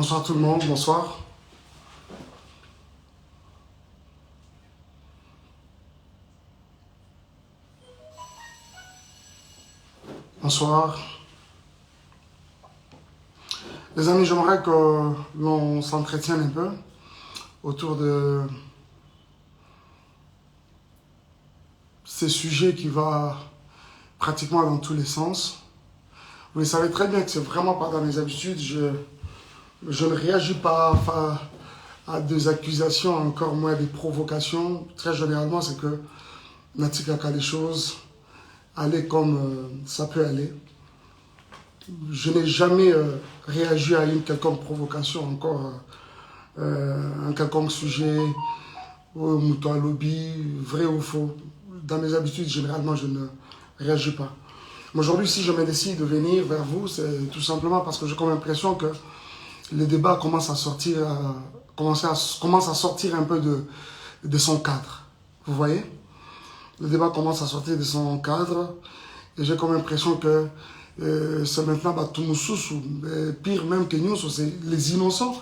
Bonsoir tout le monde, bonsoir. Bonsoir. Les amis, j'aimerais que l'on s'entretienne un peu autour de ces sujets qui vont pratiquement dans tous les sens. Vous le savez très bien que c'est vraiment pas dans mes habitudes. Je ne réagis pas à des accusations, encore moins à des provocations. Très généralement, c'est que Natika a les choses aller comme ça peut aller. Je n'ai jamais réagi à une quelconque provocation, encore un quelconque sujet, mouton à lobby, vrai ou faux. Dans mes habitudes, généralement, je ne réagis pas. Mais aujourd'hui, si je me décide de venir vers vous, c'est tout simplement parce que j'ai comme l'impression que le débat commence à sortir, commence à sortir un peu de son cadre. Vous voyez? Le débat commence à sortir de son cadre et j'ai comme l'impression que c'est maintenant Toumoussous, pire même que nous, c'est les innocents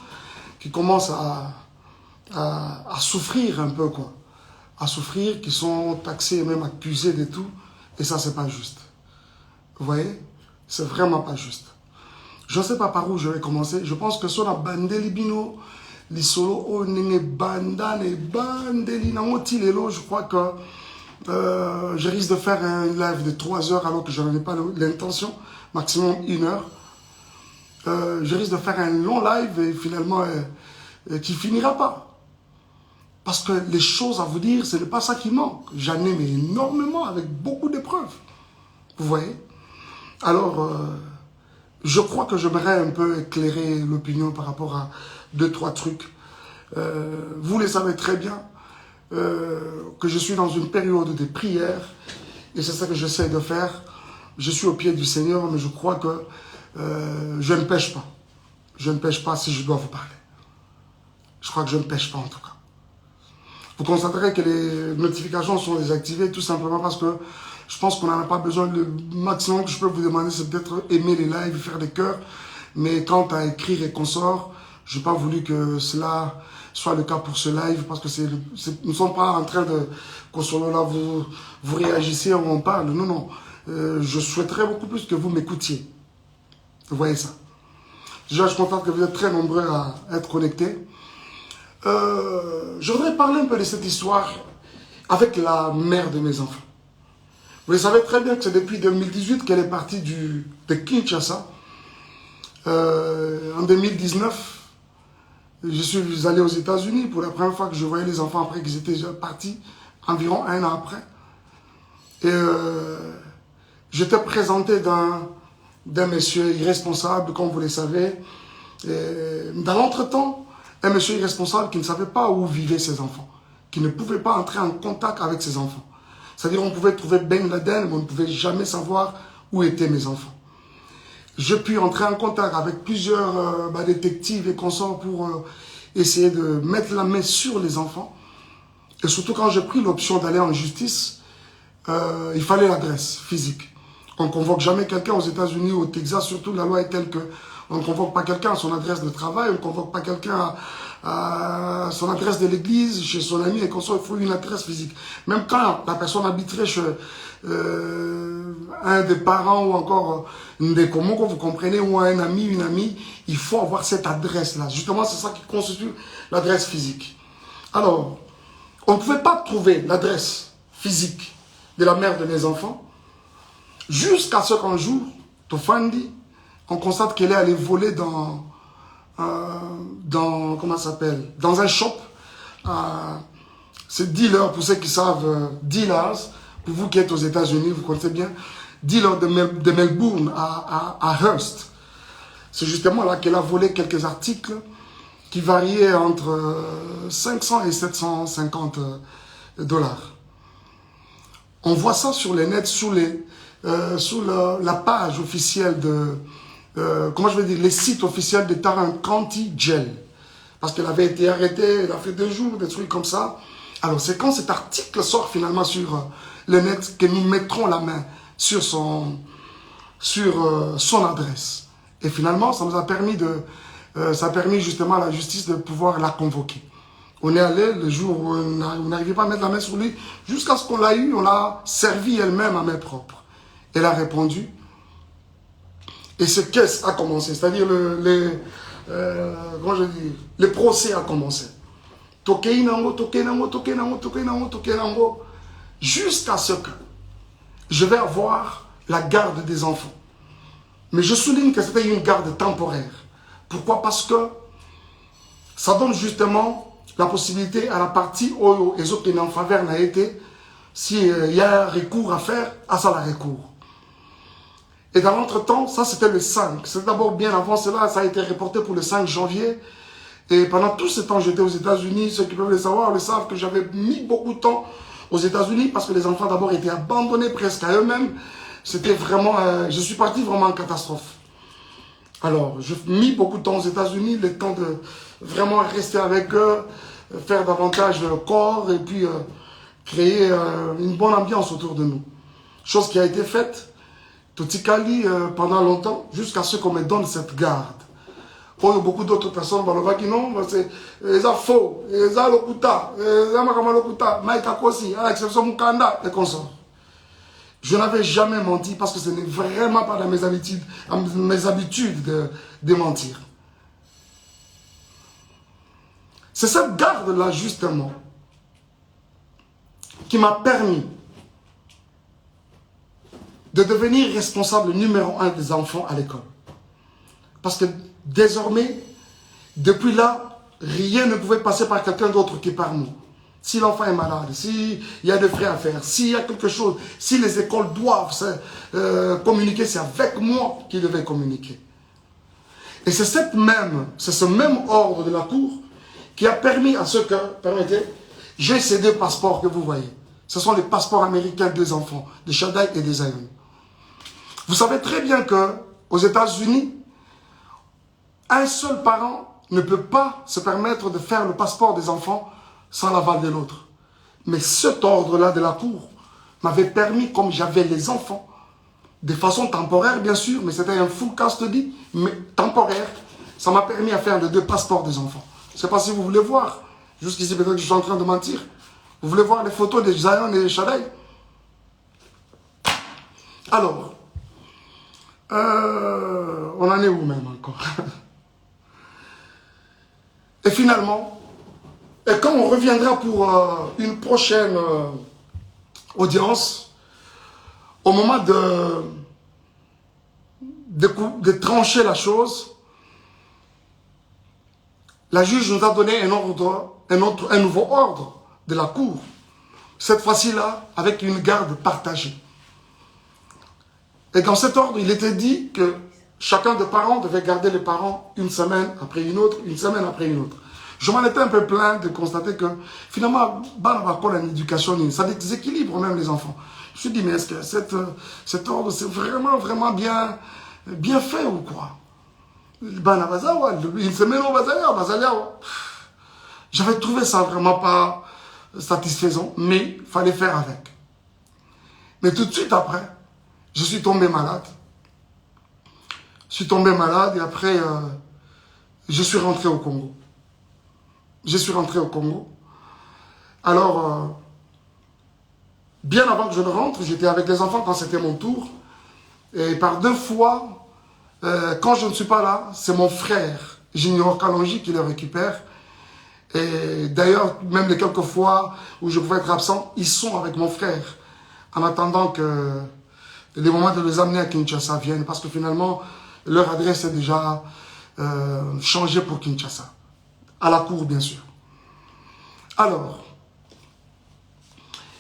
qui commencent à souffrir un peu, quoi. À souffrir, qui sont taxés et même accusés de tout. Et ça, c'est pas juste. Vous voyez? C'est vraiment pas juste. Je ne sais pas par où je vais commencer. Je pense que sur la bandeli bino, les solos, oh, nene banda, ne bandeli, je crois que je risque de faire un live de 3 heures alors que je n'en ai pas l'intention, maximum 1 heure. Je risque de faire un long live et finalement qui finira pas. Parce que les choses à vous dire, ce n'est pas ça qui manque. J'en ai énormément avec beaucoup de preuves. Vous voyez? Alors, je crois que j'aimerais un peu éclairer l'opinion par rapport à 2-3 trucs. Vous le savez très bien. Que je suis dans une période de prière et c'est ça que j'essaie de faire. Je suis au pied du Seigneur, mais je crois que je ne pêche pas. Je ne pêche pas si je dois vous parler. Je crois que je ne pêche pas en tout cas. Vous constaterez que les notifications sont désactivées tout simplement parce que je pense qu'on n'en a pas besoin. Le maximum que je peux vous demander, c'est peut-être aimer les lives, faire des cœurs. Mais quant à écrire et consorts, je n'ai pas voulu que cela soit le cas pour ce live, parce que nous ne sommes pas en train de, qu'on soit là, vous réagissez, on parle. Non, non. Je souhaiterais beaucoup plus que vous m'écoutiez. Vous voyez ça. Déjà, je suis content que vous êtes très nombreux à être connectés. Je voudrais parler un peu de cette histoire avec la mère de mes enfants. Vous savez très bien que c'est depuis 2018 qu'elle est partie de Kinshasa. En 2019, je suis allé aux États-Unis pour la première fois que je voyais les enfants après qu'ils étaient déjà partis, environ 1 an après. Et j'étais présenté d'un monsieur irresponsable, comme vous le savez. Et dans l'entretemps, un monsieur irresponsable qui ne savait pas où vivaient ses enfants, qui ne pouvait pas entrer en contact avec ses enfants. C'est-à-dire on pouvait trouver Ben Laden, mais on ne pouvait jamais savoir où étaient mes enfants. J'ai pu entrer en contact avec plusieurs détectives et consorts pour essayer de mettre la main sur les enfants. Et surtout quand j'ai pris l'option d'aller en justice, il fallait l'adresse physique. On ne convoque jamais quelqu'un aux États-Unis ou au Texas, surtout la loi est telle que on ne convoque pas quelqu'un à son adresse de travail, on ne convoque pas quelqu'un à son adresse de l'église, chez son ami et consorts, il faut une adresse physique. Même quand la personne habiterait chez un des parents ou encore des communs, vous comprenez, ou un ami, une amie, il faut avoir cette adresse-là. Justement, c'est ça qui constitue l'adresse physique. Alors, on ne pouvait pas trouver l'adresse physique de la mère de mes enfants jusqu'à ce qu'un jour, Tofandi, on constate qu'elle est allée voler dans comment ça s'appelle, dans un shop. C'est dealer, pour ceux qui savent, dealers, pour vous qui êtes aux États-Unis, vous connaissez bien, dealer de Melbourne à Hearst. C'est justement là qu'elle a volé quelques articles qui variaient entre 500 et 750 dollars. On voit ça sur les nets, sur la page officielle de, comment je vais dire, les sites officiels de Tarrant County Jail. Parce qu'elle avait été arrêtée, elle a fait 2 jours, des trucs comme ça. Alors c'est quand cet article sort finalement sur le net que nous mettrons la main sur son adresse. Et finalement, ça nous a permis ça a permis justement à la justice de pouvoir la convoquer. On est allé le jour où on n'arrivait pas à mettre la main sur lui, jusqu'à ce qu'on l'a eu, on l'a servi elle-même à main propre. Elle a répondu. Et ce caisse a commencé, c'est-à-dire comment je dis, le procès a commencé. Jusqu'à ce que je vais avoir la garde des enfants. Mais je souligne que c'était une garde temporaire. Pourquoi? Parce que ça donne justement la possibilité à la partie où les autres en faveur n'a été, s'il y a un recours à faire, à ça la recours. Et dans l'entretemps, ça c'était le 5. C'est d'abord bien avant cela, ça a été reporté pour le 5 janvier. Et pendant tout ce temps, j'étais aux États-Unis. Ceux qui peuvent le savoir le savent que j'avais mis beaucoup de temps aux États-Unis parce que les enfants d'abord étaient abandonnés presque à eux-mêmes. C'était vraiment, je suis parti vraiment en catastrophe. Alors, j'ai mis beaucoup de temps aux États-Unis, le temps de vraiment rester avec eux, faire davantage de corps et puis créer une bonne ambiance autour de nous. Chose qui a été faite. Totikali pendant longtemps, jusqu'à ce qu'on me donne cette garde. Pour beaucoup d'autres personnes, qui non, c'est faux, c'est lokuta, c'est makama maïka kosi, à l'exception Mukanda et consorts. Je n'avais jamais menti parce que ce n'est vraiment pas dans mes habitudes de mentir. C'est cette garde-là, justement, qui m'a permis de devenir responsable numéro 1 des enfants à l'école. Parce que désormais, depuis là, rien ne pouvait passer par quelqu'un d'autre que par nous. Si l'enfant est malade, s'il y a des frais à faire, s'il y a quelque chose, si les écoles doivent communiquer, c'est avec moi qu'ils devaient communiquer. Et c'est ce même ordre de la Cour qui a permis à ceux que, permettez, j'ai ces 2 passeports que vous voyez. Ce sont les passeports américains des enfants, de Shaddai et des Zion. Vous savez très bien qu'aux États-Unis, un seul parent ne peut pas se permettre de faire le passeport des enfants sans l'aval de l'autre. Mais cet ordre-là de la Cour m'avait permis, comme j'avais les enfants, de façon temporaire bien sûr, mais c'était un full custody, mais temporaire, ça m'a permis à faire les 2 passeports des enfants. Je ne sais pas si vous voulez voir, jusqu'ici peut-être que je suis en train de mentir. Vous voulez voir les photos de Zion et de Shaddai? Alors, on en est où même encore? Et finalement, et quand on reviendra pour une prochaine audience, au moment de trancher la chose, la juge nous a donné un nouveau ordre de la Cour. Cette fois-ci-là, avec une garde partagée. Et dans cet ordre, il était dit que chacun des parents devait garder les parents une semaine après une autre, une semaine après une autre. Je m'en étais un peu plaint de constater que finalement, l'éducation, ça déséquilibre même les enfants. Je me suis dit, mais est-ce que cet ordre, c'est vraiment bien fait ou quoi? Une semaine au Bazalia. J'avais trouvé ça vraiment pas satisfaisant, mais il fallait faire avec. Mais tout de suite après, je suis tombé malade. Et après, je suis rentré au Congo. Alors, bien avant que je ne rentre, j'étais avec les enfants quand c'était mon tour. Et par 2 fois, quand je ne suis pas là, c'est mon frère, Junior Kalonji, qui le récupère. Et d'ailleurs, même les quelques fois où je pouvais être absent, ils sont avec mon frère. En attendant que les moments de les amener à Kinshasa viennent. Parce que finalement, leur adresse est déjà changée pour Kinshasa. À la Cour, bien sûr. Alors,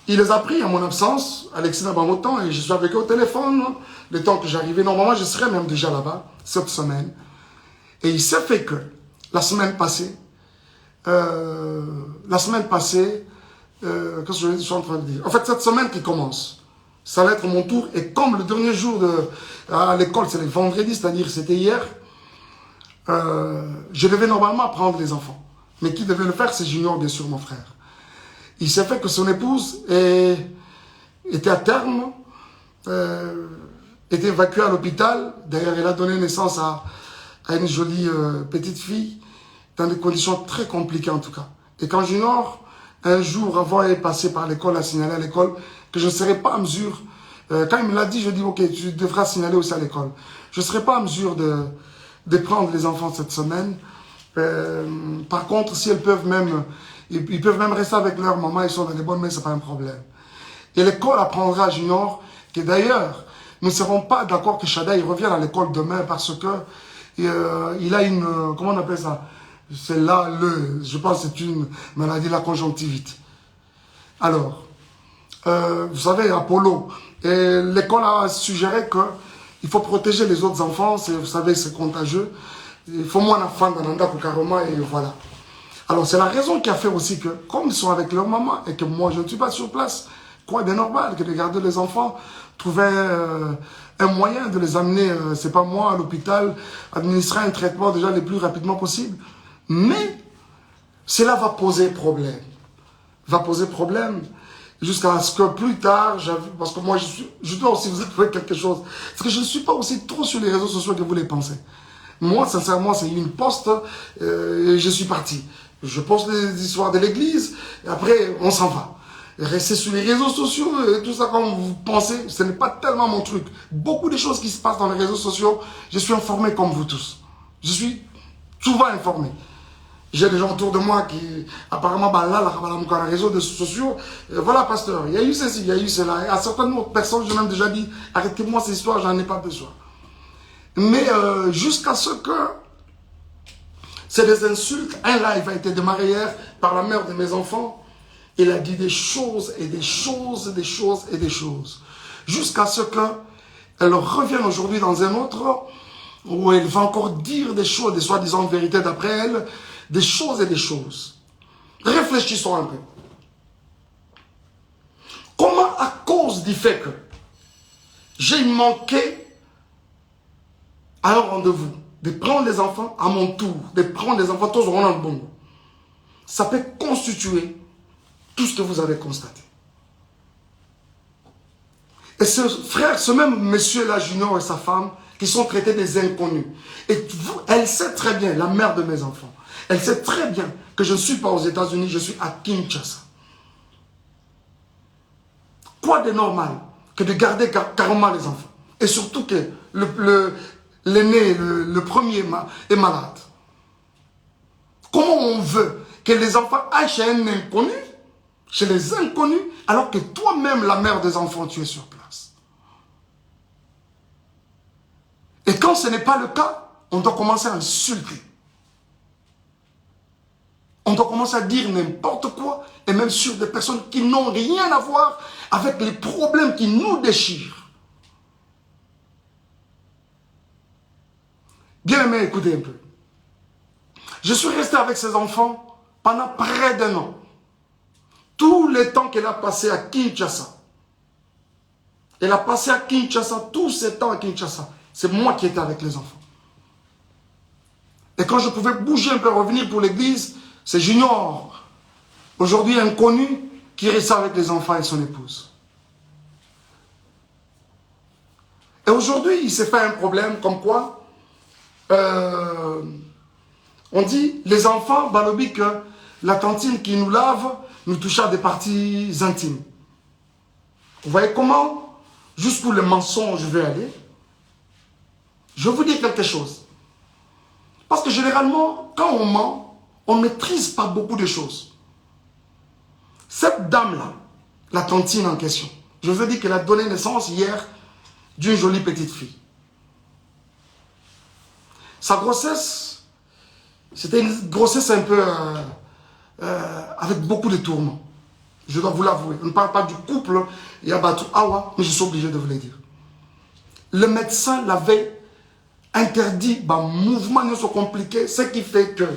il les a pris en mon absence, Alexis Nabamotan, et je suis avec eux au téléphone. Le temps que j'arrivais, normalement, je serais même déjà là-bas, cette semaine. Et il s'est fait que, la semaine passée, qu'est-ce que je suis en train de dire? En fait, cette semaine qui commence, ça va être mon tour. Et comme le dernier jour à l'école, c'est le vendredi, c'est-à-dire c'était hier, je devais normalement prendre les enfants. Mais qui devait le faire, c'est Junior, bien sûr, mon frère. Il s'est fait que son épouse était à terme, était évacuée à l'hôpital. D'ailleurs, elle a donné naissance à à une jolie petite fille, dans des conditions très compliquées en tout cas. Et quand Junior, un jour avant est passé par l'école, a signalé à l'école que je ne serais pas en mesure, quand il me l'a dit, je dis ok, tu devras signaler aussi à l'école. Je ne serai pas en mesure de prendre les enfants cette semaine. Par contre, si elles peuvent même, ils peuvent même rester avec leur maman, ils sont dans les bonnes mains, c'est pas un problème. Et l'école apprendra à Junior que d'ailleurs, nous ne serons pas d'accord que Shada il revienne à l'école demain parce que il a une, comment on appelle ça? C'est là, je pense que c'est une maladie de la conjonctivite. Alors, vous savez, Apollo, l'école a suggéré qu'il faut protéger les autres enfants, vous savez, c'est contagieux. Il faut moins d'enfants dans l'anda pour carrément, et voilà. Alors, c'est la raison qui a fait aussi que, comme ils sont avec leur maman et que moi, je ne suis pas sur place, quoi de normal que de garder les enfants, trouver un moyen de les amener, c'est pas moi, à l'hôpital, administrer un traitement déjà le plus rapidement possible. Mais, cela va poser problème. Va poser problème jusqu'à ce que plus tard, parce que moi, je dois aussi vous avouer quelque chose. Parce que je ne suis pas aussi trop sur les réseaux sociaux que vous les pensez. Moi, sincèrement, c'est une poste et je suis parti. Je poste des histoires de l'église et après, on s'en va. Et rester sur les réseaux sociaux et tout ça comme vous pensez, ce n'est pas tellement mon truc. Beaucoup de choses qui se passent dans les réseaux sociaux, je suis informé comme vous tous. Je suis souvent informé. J'ai des gens autour de moi qui, apparemment, bah là, dans les réseaux sociaux, voilà, pasteur, il y a eu ceci, il y a eu cela. Et à certaines autres personnes, je m'ai déjà dit, arrêtez-moi ces histoires, j'en ai pas besoin. Mais jusqu'à ce que c'est des insultes, un live a été démarré hier par la mère de mes enfants. Il a dit des choses et des choses et des choses et des choses. Jusqu'à ce qu'elle revienne aujourd'hui dans un autre où elle va encore dire des choses, des soi-disant vérités d'après elle, des choses et des choses. Réfléchissons un peu. Comment, à cause du fait que j'ai manqué à un rendez-vous, de prendre les enfants à mon tour, de prendre les enfants tous au le bon, ça peut constituer tout ce que vous avez constaté. Et ce frère, ce même monsieur-là, Junior et sa femme, qui sont traités des inconnus. Et elle sait très bien, la mère de mes enfants, elle sait très bien que je ne suis pas aux États-Unis, je suis à Kinshasa. Quoi de normal que de garder carrément les enfants? Et surtout que l'aîné, le premier est malade. Comment on veut que les enfants aillent chez un inconnu, chez les inconnus, alors que toi-même, la mère des enfants, tu es sur place? Et quand ce n'est pas le cas, on doit commencer à insulter. On doit commencer à dire n'importe quoi, et même sur des personnes qui n'ont rien à voir avec les problèmes qui nous déchirent. Bien aimé, écoutez un peu. Je suis resté avec ces enfants pendant près d'un an. Tout le temps qu'elle a passé à Kinshasa. Elle a passé à Kinshasa, tout ce temps à Kinshasa. C'est moi qui étais avec les enfants. Et quand je pouvais bouger un peu, revenir pour l'église, c'est Junior, aujourd'hui inconnu, qui reste avec les enfants et son épouse. Et aujourd'hui, il s'est fait un problème comme quoi on dit, les enfants, balobi que la tantine qui nous lave nous touche à des parties intimes. Vous voyez comment, jusqu'où le mensonge veut aller? Je vais vous dire quelque chose. Parce que généralement, quand on ment, on ne maîtrise pas beaucoup de choses. Cette dame-là, la tantine en question, je vous ai dit qu'elle a donné naissance hier d'une jolie petite fille. Sa grossesse, c'était une grossesse un peu avec beaucoup de tourments. Je dois vous l'avouer. On ne parle pas du couple Yabatou Awa, mais je suis obligé de vous le dire. Le médecin l'avait interdit, mouvement ne soit compliqué, ce qui fait que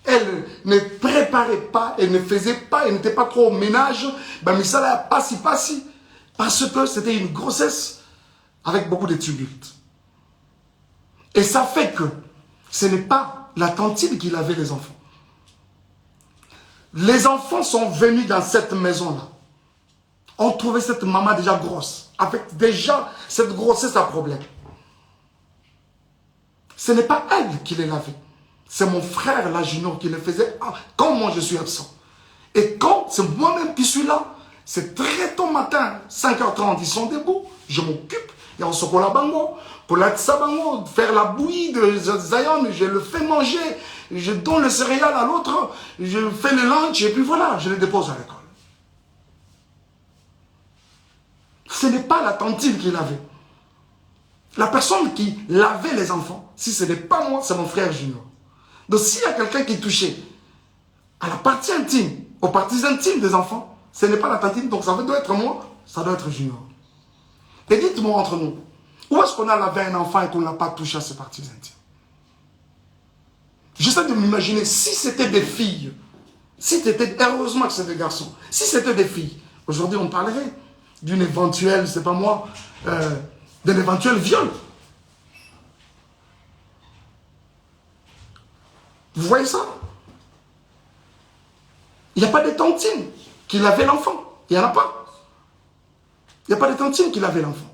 elle ne préparait pas, elle ne faisait pas, elle n'était pas trop au ménage, mais ça l'a passi, parce que c'était une grossesse avec beaucoup de tumultes. Et ça fait que ce n'est pas la tantine qui lavait les enfants. Les enfants sont venus dans cette maison-là. On trouvait cette maman déjà grosse, avec déjà cette grossesse à problème. Ce n'est pas elle qui les lavait. C'est mon frère, la junior, qui le faisait quand moi je suis absent. Et quand c'est moi-même qui suis là, c'est très tôt matin, 5h30, ils sont debout, je m'occupe, il y a un chocolat bango, pour la bango, faire la bouillie de Zion, je le fais manger, je donne le céréal à l'autre, je fais le lunch, et puis voilà, je les dépose à l'école. Ce n'est pas la tantine qui lavait. La personne qui lavait les enfants, si ce n'est pas moi, c'est mon frère junior. Donc s'il y a quelqu'un qui touchait à la partie intime, aux parties intimes des enfants, ce n'est pas la tantine, donc ça doit être moi, ça doit être junior. Et dites-moi entre nous, où est-ce qu'on a lavé un enfant et qu'on n'a pas touché à ses parties intimes? J'essaie de m'imaginer, si c'était des filles, si c'était, heureusement que c'est des garçons, si c'était des filles, aujourd'hui on parlerait d'une éventuelle, c'est pas moi, d'un éventuel viol. Vous voyez ça? Il n'y a pas de tantine qui lavait l'enfant. Il n'y en a pas. Il n'y a pas de tantine qui lavait l'enfant.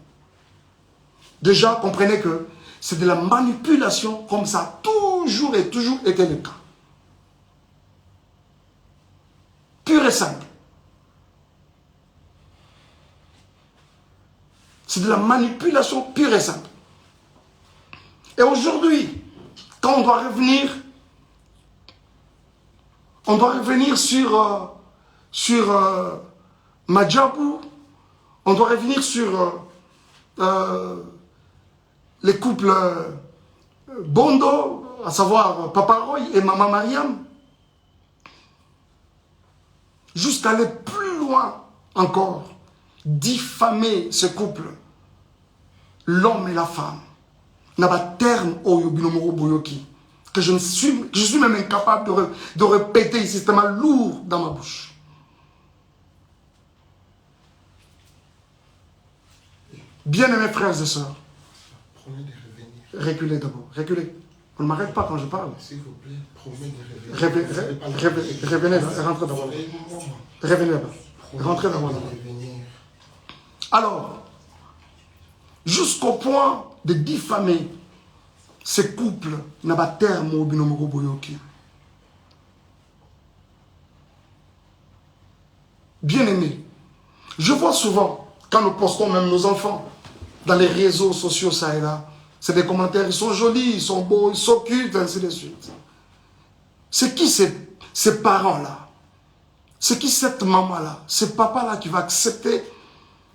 Déjà, comprenez que c'est de la manipulation comme ça a toujours et toujours été le cas. Pur et simple. C'est de la manipulation pure et simple. Et aujourd'hui, quand on doit revenir sur Madjabou, on doit revenir sur les couples Bondo, à savoir Papa Roy et Maman Mariam, jusqu'à aller plus loin encore, diffamer ce couple, l'homme et la femme, n'a pas terme au Yobinomoro Boyoki, que je suis même incapable de répéter ici, c'est tellement lourd dans ma bouche. Bien-aimés frères et sœurs, reculez d'abord, reculez. On ne m'arrête pas quand je parle. S'il vous plaît, promet de revenir. Revenez là, rentrez d'abord. Revenez là, rentrez d'abord. Alors, jusqu'au point de diffamer ces couples n'a pas terme au Binomoro Boyoki. Bien-aimés, je vois souvent, quand nous postons même nos enfants dans les réseaux sociaux, ça et là, c'est des commentaires, ils sont jolis, ils sont beaux, ils s'occupent, ainsi de suite. C'est qui ces parents-là? C'est qui cette maman-là? Ce papa-là qui va accepter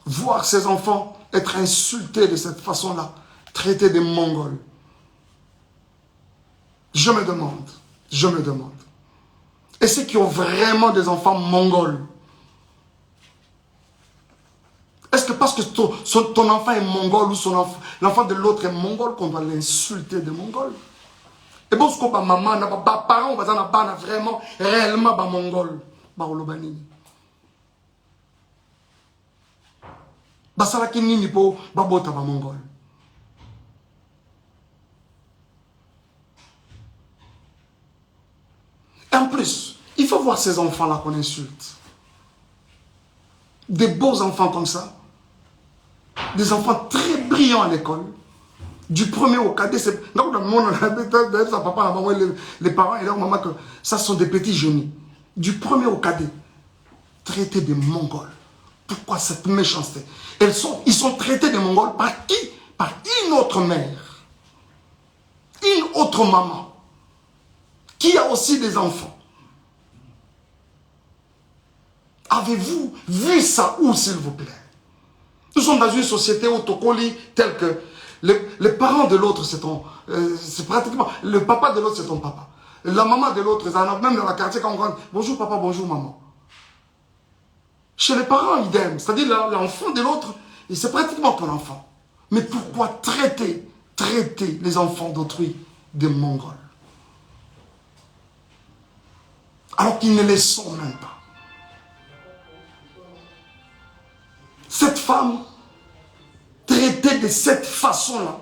voir ses enfants être insultés de cette façon-là, traités de Mongols? Je me demande. Et ceux qui ont vraiment des enfants mongols, est-ce que parce que ton enfant est mongol ou l'enfant de l'autre est mongol qu'on doit l'insulter de mongol? Et bon, ce que maman, parents, vraiment, réellement, mongol, olobani. Basala kinini po, babota mongol. Et en plus, il faut voir ces enfants-là qu'on insulte. Des beaux enfants comme ça. Des enfants très brillants à l'école. Du premier au cadet, c'est... Donc, le monde, sa papa, la maman, les parents et leur maman, que ça sont des petits génies. Du premier au cadet, traités de Mongols. Pourquoi cette méchanceté? Ils sont traités de Mongols par qui? Par une autre mère. Une autre maman. Qui a aussi des enfants. Avez-vous vu ça où, s'il vous plaît? Nous sommes dans une société autocolie telle que les parents de l'autre, c'est pratiquement... Le papa de l'autre, c'est ton papa. La maman de l'autre, même dans la quartier, quand on rentre, bonjour papa, bonjour maman. Chez les parents, idem. C'est-à-dire l'enfant de l'autre, c'est pratiquement ton enfant. Mais pourquoi traiter les enfants d'autrui de Mongols? Alors qu'ils ne les sont même pas. Cette femme, traitée de cette façon-là,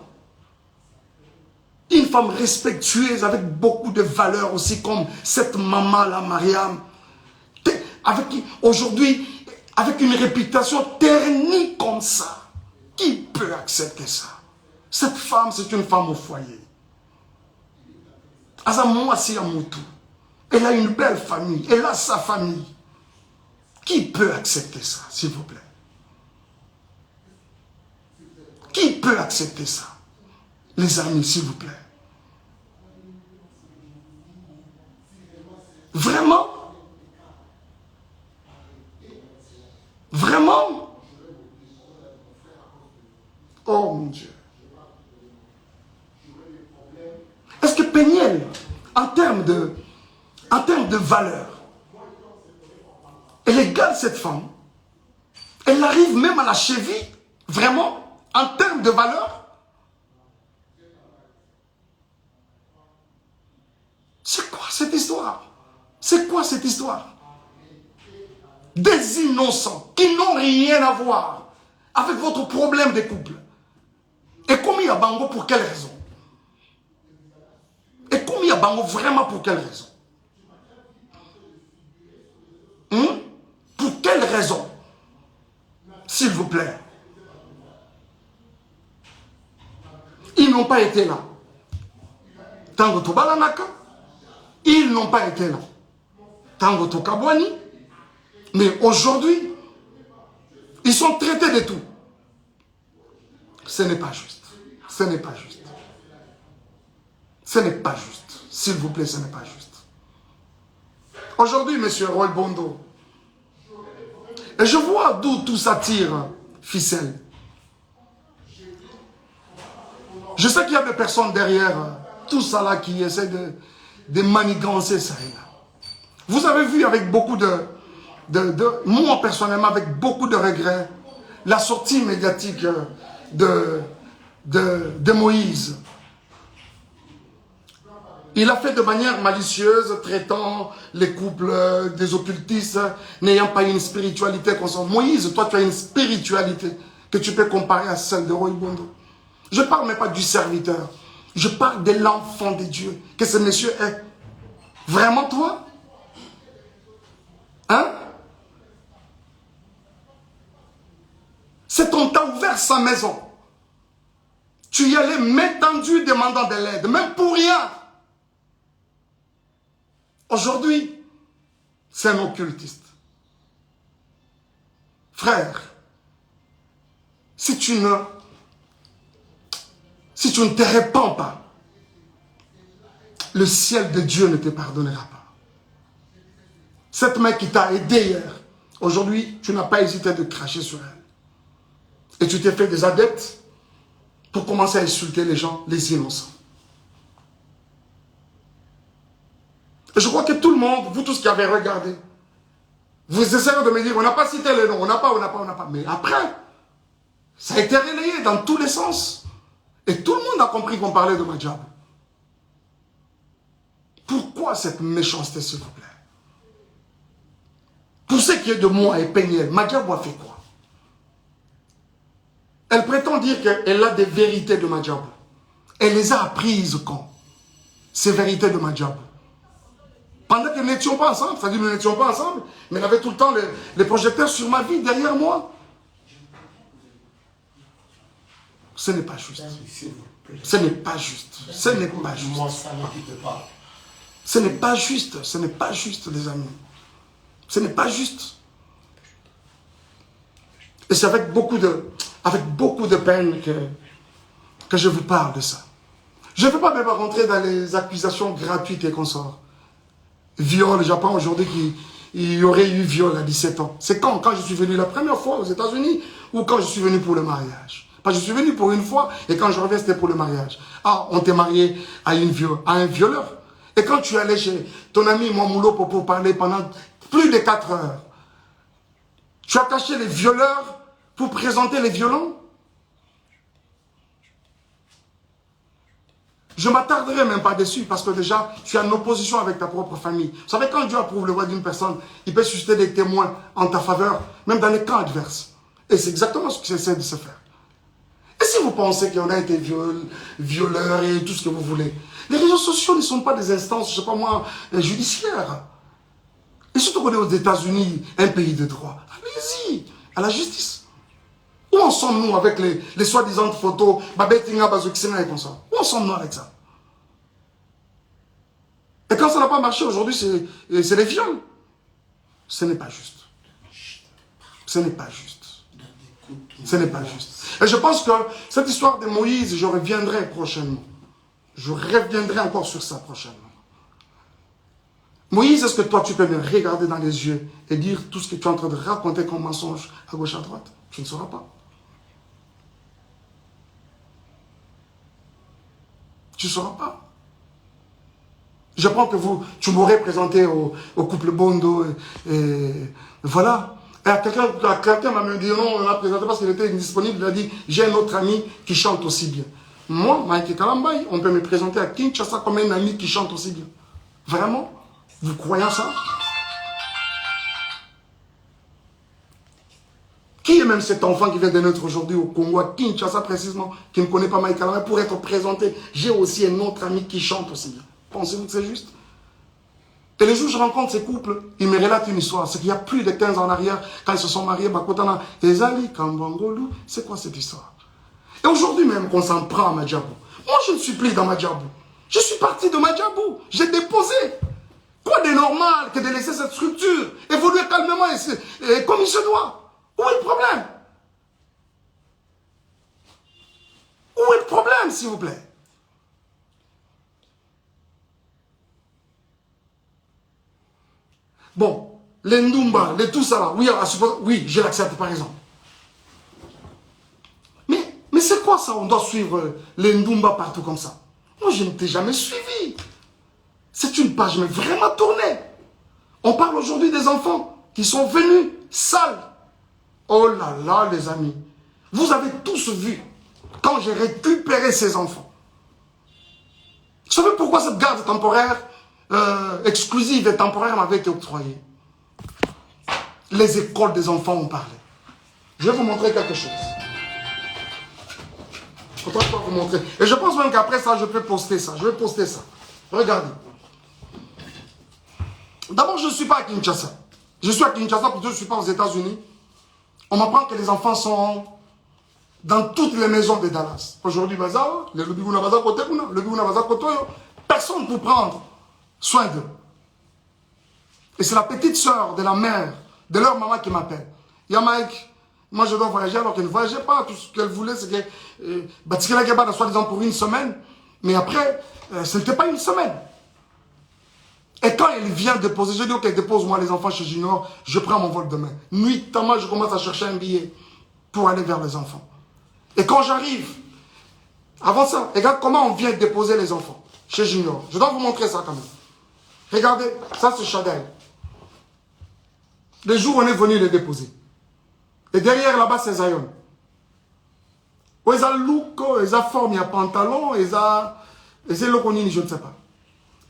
une femme respectueuse avec beaucoup de valeurs aussi, comme cette maman-là, Mariam, aujourd'hui, avec une réputation ternie comme ça, qui peut accepter ça? Cette femme, c'est une femme au foyer. Azamouassi Amoutou. Elle a une belle famille. Elle a sa famille. Qui peut accepter ça, s'il vous plaît? Qui peut accepter ça? Les amis, s'il vous plaît. Vraiment? Vraiment? Oh mon Dieu. Est-ce que Péniel, en termes de valeur, elle égale cette femme? Elle arrive même à la cheville? Vraiment? En termes de valeur? C'est quoi cette histoire? C'est quoi cette histoire? Des innocents qui n'ont rien à voir avec votre problème de couple. Et commis à Bango pour quelle raison? Et commis à Bango vraiment pour quelle raison? Pour quelle raison? S'il vous plaît. Ils n'ont pas été là. Tango Tobalanaka, ils n'ont pas été là. Tango Tokabwani. Mais aujourd'hui, ils sont traités de tout. Ce n'est pas juste. Ce n'est pas juste. Ce n'est pas juste. S'il vous plaît, ce n'est pas juste. Aujourd'hui, monsieur Roy Bondo, et je vois d'où tout ça tire, ficelle. Je sais qu'il y a des personnes derrière tout ça là qui essaient de manigancer ça et là. Vous avez vu avec beaucoup moi personnellement, avec beaucoup de regrets, la sortie médiatique de Moïse. Il a fait de manière malicieuse, traitant les couples des occultistes, n'ayant pas une spiritualité constante. Moïse, toi tu as une spiritualité que tu peux comparer à celle de Roy Bondo. Je ne parle même pas du serviteur. Je parle de l'enfant de Dieu que ce monsieur est. Vraiment toi? Hein? C'est qu'on t'a ouvert sa maison. Tu y allais main tendue demandant de l'aide, même pour rien. Aujourd'hui, c'est un occultiste. Frère, si tu ne te répands pas, le ciel de Dieu ne te pardonnera pas. Cette main qui t'a aidé hier, aujourd'hui, tu n'as pas hésité de cracher sur elle. Et tu t'es fait des adeptes pour commencer à insulter les gens, les innocents. Et je crois que tout le monde, vous tous qui avez regardé, vous essayez de me dire, on n'a pas cité les noms, on n'a pas. Mais après, ça a été relayé dans tous les sens. Et tout le monde a compris qu'on parlait de Madjabou. Pourquoi cette méchanceté, s'il vous plaît? Pour ce qui est de moi et Péniel, Madjabou a fait quoi? Elle prétend dire qu'elle a des vérités de Madjabou. Elle les a apprises quand? Ces vérités de Madjabou. Pendant que nous n'étions pas ensemble, c'est-à-dire nous n'étions pas ensemble, mais elle avait tout le temps les projecteurs sur ma vie, derrière moi. Ce n'est pas juste. Ce n'est pas juste. Ce n'est pas juste. Ce n'est pas juste. Ce n'est pas juste, les amis. Ce n'est pas juste. Et c'est avec beaucoup de peine que je vous parle de ça. Je ne veux pas même rentrer dans les accusations gratuites et consorts. Viol, j'apprends aujourd'hui qu'il y aurait eu viol à 17 ans. C'est quand je suis venu la première fois aux États-Unis ou quand je suis venu pour le mariage? Parce que je suis venu pour une fois et quand je reviens, c'était pour le mariage. Ah, on t'est marié à un violeur. Et quand tu es allé chez ton ami Mamoulo pour parler pendant plus de 4 heures, tu as caché les violeurs pour présenter les violents? Je ne m'attarderai même pas dessus parce que déjà, tu es en opposition avec ta propre famille. Vous savez, quand Dieu approuve le voix d'une personne, il peut susciter des témoins en ta faveur, même dans les camps adverses. Et c'est exactement ce qu'il essaie de se faire. Et si vous pensez qu'on a été violeurs et tout ce que vous voulez, les réseaux sociaux ne sont pas des instances, je ne sais pas moi, judiciaires. Et surtout qu'on est aux États-Unis, un pays de droit. Allez-y, à la justice. Où en sommes-nous avec les soi-disant photos, Babetinga, Bazouksena et comme ça? Où en sommes-nous avec ça? Et quand ça n'a pas marché aujourd'hui, c'est les viols. Ce n'est pas juste. Ce n'est pas juste. Ce n'est pas juste. Et je pense que cette histoire de Moïse, je reviendrai prochainement. Je reviendrai encore sur ça prochainement. Moïse, est-ce que toi, tu peux me regarder dans les yeux et dire tout ce que tu es en train de raconter comme mensonge à gauche, à droite? Tu ne sauras pas. Tu ne sauras pas. Je prends que tu m'aurais présenté au couple Bondo et voilà. Et quelqu'un m'a même dit non, on l'a présenté parce qu'il était indisponible. Il a dit, j'ai un autre ami qui chante aussi bien. Moi, Mike Kalambay, on peut me présenter à Kinshasa comme un ami qui chante aussi bien. Vraiment? Vous croyez ça? Qui est même cet enfant qui vient de naître aujourd'hui au Congo, à Kinshasa précisément, qui ne connaît pas Mike Kalambay, pour être présenté? J'ai aussi un autre ami qui chante aussi bien. Pensez-vous que c'est juste? Et les jours où je rencontre ces couples, ils me relatent une histoire. C'est qu'il y a plus de 15 ans en arrière, quand ils se sont mariés, Bakotana, Ezali, Kambangolu, c'est quoi cette histoire? Et aujourd'hui même qu'on s'en prend à Madjabou. Moi, je ne suis plus dans Madjabou. Je suis parti de Madjabou. J'ai déposé. Quoi de normal que de laisser cette structure évoluer calmement et comme il se doit? Où est le problème? Où est le problème, s'il vous plaît? Bon, les Ndumba, les tout ça là, oui, je l'accepte par exemple. Mais c'est quoi ça? On doit suivre les Ndumba partout comme ça. Moi, je ne t'ai jamais suivi. C'est une page mais vraiment tournée. On parle aujourd'hui des enfants qui sont venus sales. Oh là là, les amis. Vous avez tous vu quand j'ai récupéré ces enfants. Vous savez pourquoi cette garde temporaire exclusive et temporaire m'avait été octroyée? Les écoles des enfants ont parlé. Je vais vous montrer quelque chose. Je ne pas vous montrer. Et je pense même qu'après ça, je peux poster ça. Je vais poster ça. Regardez. D'abord, je ne suis pas à Kinshasa. Je suis à Kinshasa, plutôt je ne suis pas aux États-Unis. On m'apprend que les enfants sont dans toutes les maisons de Dallas. Aujourd'hui, personne pour prendre soin d'eux. Et c'est la petite sœur de la mère, de leur maman qui m'appelle. Il y a Mike, moi je dois voyager alors qu'elle ne voyageait pas. Tout ce qu'elle voulait, c'est que soi-disant pour une semaine. Mais après, ce n'était pas une semaine. Et quand elle vient déposer, je dis ok, dépose-moi les enfants chez Junior, je prends mon vol demain. Nuitamment, je commence à chercher un billet pour aller vers les enfants. Et quand j'arrive, avant ça, regarde comment on vient déposer les enfants chez Junior. Je dois vous montrer ça quand même. Regardez, ça c'est Chadel. Le jour où on est venu les déposer. Et derrière là-bas, c'est Zion. Ils ont look, ils ont forme, il y a pantalon, ils ont loconini, je ne sais pas.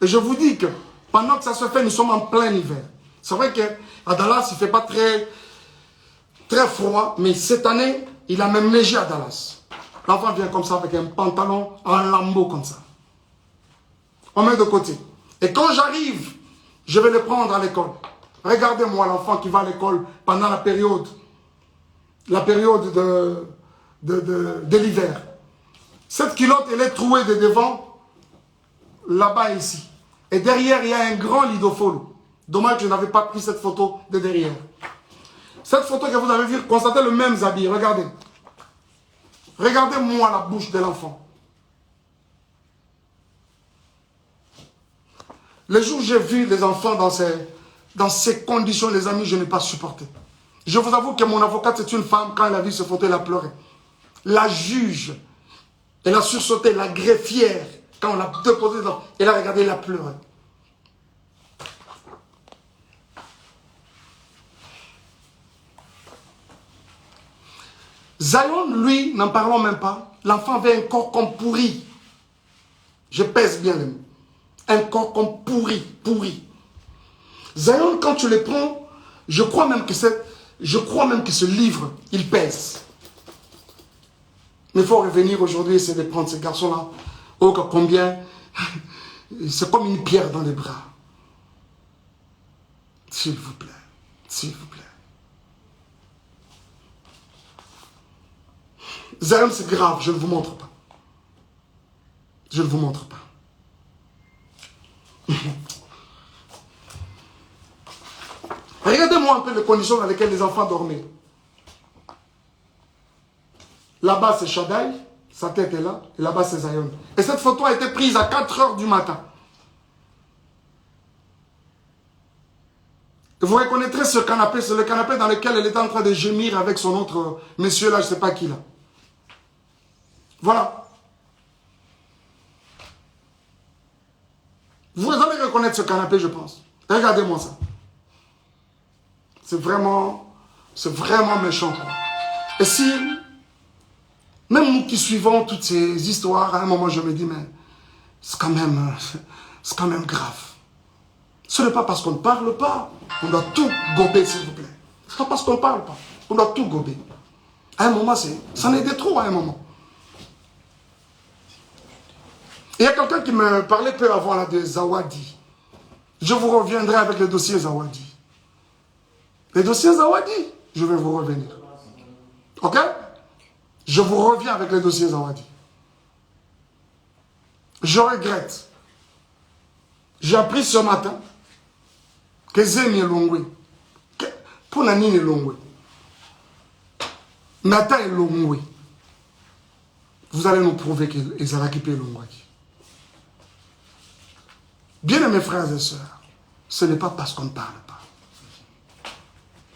Et je vous dis que pendant que ça se fait, nous sommes en plein hiver. C'est vrai qu'à Dallas, il ne fait pas très froid, mais cette année, il a même neigé à Dallas. L'enfant vient comme ça avec un pantalon en lambeau comme ça. On met de côté. Et quand j'arrive, je vais le prendre à l'école. Regardez-moi l'enfant qui va à l'école pendant la période de l'hiver. Cette culotte, elle est trouée de devant, là-bas et ici. Et derrière, il y a un grand lidofolo. Dommage que je n'avais pas pris cette photo de derrière. Cette photo que vous avez vue, constatez le même habit. Regardez. Regardez-moi la bouche de l'enfant. Le jour où j'ai vu les enfants dans ces conditions, les amis, je n'ai pas supporté. Je vous avoue que mon avocate, c'est une femme, quand elle a vu ce photo, elle a pleuré. La juge, elle a sursauté, la greffière, quand on l'a déposé dans... Elle a regardé, elle a pleuré. Zion, lui, n'en parlons même pas. L'enfant avait un corps comme pourri. Je pèse bien les mots. Un corps comme pourri. Zion, quand tu le prends, je crois même que ce livre, il pèse. Mais il faut revenir aujourd'hui, essayer de prendre ces garçons-là. Oh, combien? C'est comme une pierre dans les bras. S'il vous plaît. S'il vous plaît. Zion, c'est grave, je ne vous montre pas. Je ne vous montre pas. Regardez-moi un peu les conditions dans lesquelles les enfants dormaient. Là-bas, c'est Shaddai, sa tête est là, et là-bas, c'est Zion. Et cette photo a été prise à 4 heures du matin. Et vous reconnaîtrez ce canapé, c'est le canapé dans lequel elle était en train de gémir avec son autre monsieur là, je ne sais pas qui là. Voilà. Vous allez reconnaître ce canapé, je pense. Regardez-moi ça. C'est vraiment méchant, quoi. Et si, même nous qui suivons toutes ces histoires, à un moment je me dis, mais c'est quand même grave. Ce n'est pas parce qu'on ne parle pas qu'on doit tout gober, s'il vous plaît. Ce n'est pas parce qu'on ne parle pas qu'on doit tout gober. À un moment, ça en est de trop à un moment. Il y a quelqu'un qui me parlait peu avant là, de Zawadi. Je vous reviendrai avec le dossier Zawadi. Les dossiers Zawadi, je vais vous revenir. Ok? Je vous reviens avec les dossiers Zawadi. Je regrette. J'ai appris ce matin que Zemi est Longwe. Pour Nanine est Longwe. Nathan est Longwe. Vous allez nous prouver qu'Ezalaki est Longwe. Bien aimés frères et sœurs, ce n'est pas parce qu'on ne parle pas.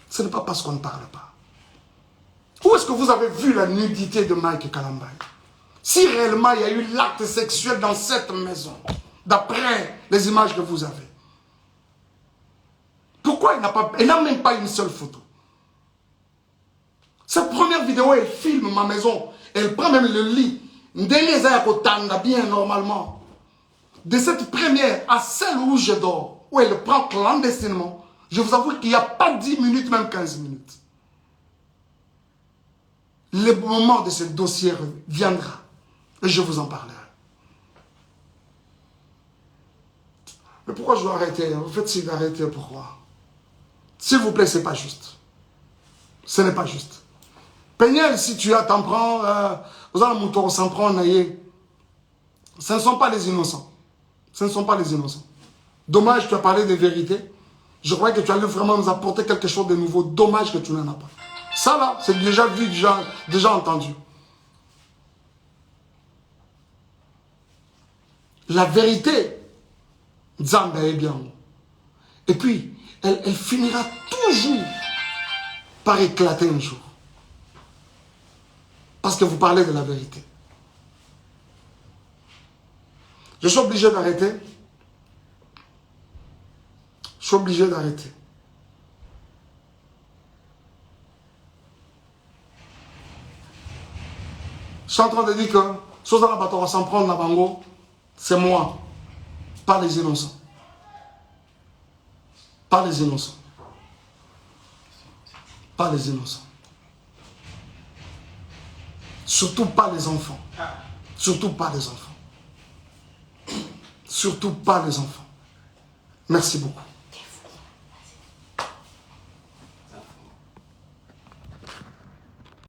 Ce n'est pas parce qu'on ne parle pas. Où est-ce que vous avez vu la nudité de Mike Kalambay? Si réellement il y a eu l'acte sexuel dans cette maison, d'après les images que vous avez, pourquoi il n'a même pas une seule photo? Cette première vidéo, elle filme ma maison. Elle prend même le lit. Bien normalement. De cette première à celle où je dors, où elle prend clandestinement, je vous avoue qu'il n'y a pas 10 minutes, même 15 minutes. Le moment de ce dossier viendra. Et je vous en parlerai. Mais pourquoi je dois arrêter? En fait, c'est d'arrêter, pourquoi? S'il vous plaît, ce n'est pas juste. Ce n'est pas juste. Peignel, si tu as, t'en prends, vous allez mon s'en prend, ce ne sont pas les innocents. Ce ne sont pas les innocents. Dommage, tu as parlé de vérité. Je croyais que tu allais vraiment nous apporter quelque chose de nouveau. Dommage que tu n'en as pas. Ça là, c'est déjà vu, déjà entendu. La vérité, Zamba est bien. Et puis, elle finira toujours par éclater un jour. Parce que vous parlez de la vérité. Je suis obligé d'arrêter. Je suis obligé d'arrêter. Je suis en train de dire que Sozana Batora s'en prendre la bango, c'est moi, pas les innocents. Pas les innocents. Pas les innocents. Surtout pas les enfants. Surtout pas les enfants. Surtout pas les enfants. Merci beaucoup.